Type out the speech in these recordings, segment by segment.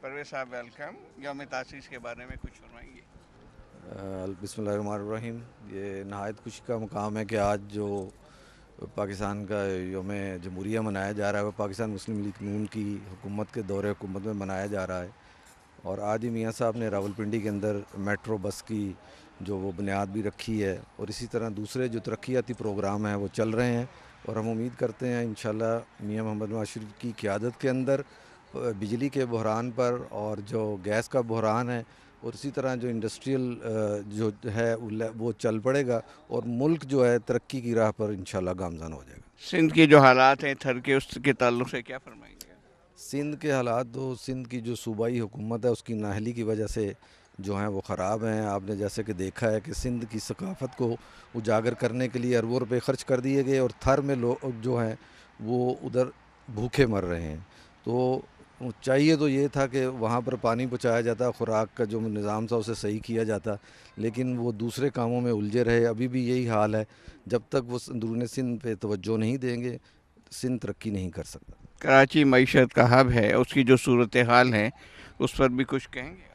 परवेज साहब वेलकम। यौम तासीस के बारे में कुछ फरमाएंगे। बिस्मिल्लाहिर्रहमानिर्रहीम। ये नहायत खुशी का मुकाम है कि आज जो पाकिस्तान का यौम जमहूरिया मनाया जा रहा है वो पाकिस्तान मुस्लिम लीग नून की हुकूमत के दौरे हुकूमत में मनाया जा रहा है। और आज ही मियाँ साहब ने रावलपिंडी के अंदर मेट्रो बस की जो वो बुनियाद भी रखी है, और इसी तरह दूसरे जो तरक्याती प्रोग्राम हैं वो चल रहे हैं। और हम उम्मीद करते हैं इंशाल्लाह मियाँ मोहम्मद नवाज शरीफ की क़यादत के अंदर बिजली के बहरान पर और जो गैस का बहरान है और इसी तरह जो इंडस्ट्रियल जो है वो चल पड़ेगा और मुल्क जो है तरक्की की राह पर इंशाल्लाह गामज़न हो जाएगा। सिंध के जो हालात हैं थर के, उसके ताल्लुक से क्या फरमाएंगे? सिंध के हालात, तो सिंध की जो सूबाई हुकूमत है उसकी नाअहली की वजह से जो हैं वो ख़राब हैं। आपने जैसे कि देखा है कि सिंध की सकाफ़त को उजागर करने के लिए अरबों रुपए खर्च कर दिए गए और थर में लोग जो हैं वो उधर भूखे मर रहे हैं। तो चाहिए तो ये था कि वहाँ पर पानी पहुँचाया जाता, खुराक का जो निज़ाम था उसे सही किया जाता, लेकिन वो दूसरे कामों में उलझे रहे। अभी भी यही हाल है। जब तक वो अंदरूनी सिंध पे तवज्जो नहीं देंगे सिंध तरक्की नहीं कर सकता। कराची मईशत का हब है, उसकी जो सूरत हाल है उस पर भी कुछ कहेंगे?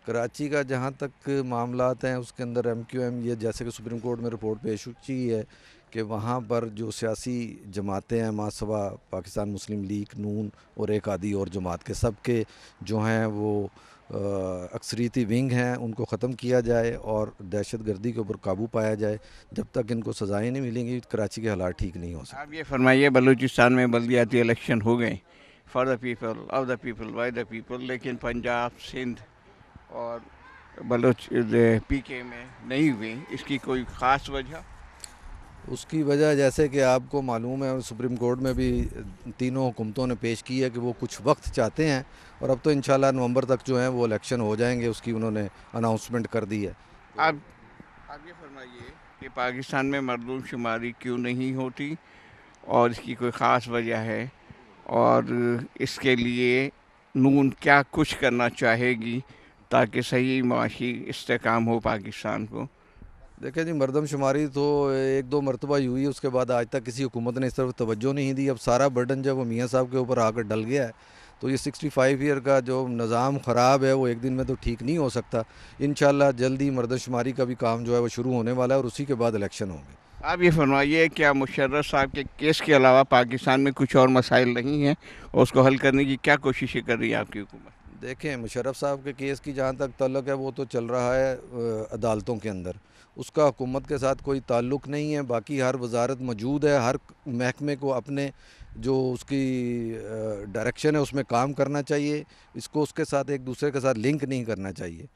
कराची का जहाँ तक मामलात हैं उसके अंदर MQM ये जैसे कि सुप्रीम कोर्ट में रिपोर्ट पेश की है कि वहाँ पर जो सियासी जमातें हैं मासवा पाकिस्तान मुस्लिम लीग नून और एक आदि और जमात के सब के जो हैं वो अक्सरीती विंग हैं उनको ख़त्म किया जाए और दहशत गर्दी के ऊपर काबू पाया जाए। जब तक इनको सज़ाएँ नहीं मिलेंगी कराची के हालात ठीक नहीं हो सकते। आप ये फरमाइए, बलूचिस्तान में बल्दियाती इलेक्शन हो गए, for the people, of the people, by the people, लेकिन पंजाब, सिंध और बलूच PK में नहीं हुई। इसकी कोई ख़ास वजह? उसकी वजह जैसे कि आपको मालूम है सुप्रीम कोर्ट में भी तीनों हुकूमतों ने पेश की है कि वो कुछ वक्त चाहते हैं, और अब तो इंशाल्लाह नवंबर तक जो है वो इलेक्शन हो जाएंगे, उसकी उन्होंने अनाउंसमेंट कर दी है। आप आप ये फरमाइए कि पाकिस्तान में मरदूमशुमारी क्यों नहीं होती और इसकी कोई ख़ास वजह है, और इसके लिए नून क्या कुछ करना चाहेगी ताकि सही माशी इस्तेकाम हो पाकिस्तान को? देखिए जी, मरदमशुमारी तो एक दो मरतबा ही हुई, उसके बाद आज तक किसी हुकूमत ने इस तरफ तवज्जो नहीं दी। अब सारा बर्डन जब वो मियाँ साहब के ऊपर आकर डल गया है तो ये 65 ईयर का जो निज़ाम ख़राब है वो एक दिन में तो ठीक नहीं हो सकता। इंशाल्लाह जल्दी मरदमशुमारी का भी काम जो है वो शुरू होने वाला है और उसी के बाद इलेक्शन होंगे। आप ये फरमाइए, क्या मुशर्रफ साहब के केस के अलावा पाकिस्तान में कुछ और मसाइल नहीं हैं और उसको हल करने की क्या कोशिशें कर रही है आपकी हुकूमत? देखें, मुशर्रफ साहब के केस की जहाँ तक ताल्लुक़ है वो तो चल रहा है अदालतों के अंदर, उसका हुकूमत के साथ कोई ताल्लुक़ नहीं है। बाकी हर वजारत मौजूद है, हर महकमे को अपने जो उसकी डायरेक्शन है उसमें काम करना चाहिए, इसको उसके साथ एक दूसरे के साथ लिंक नहीं करना चाहिए।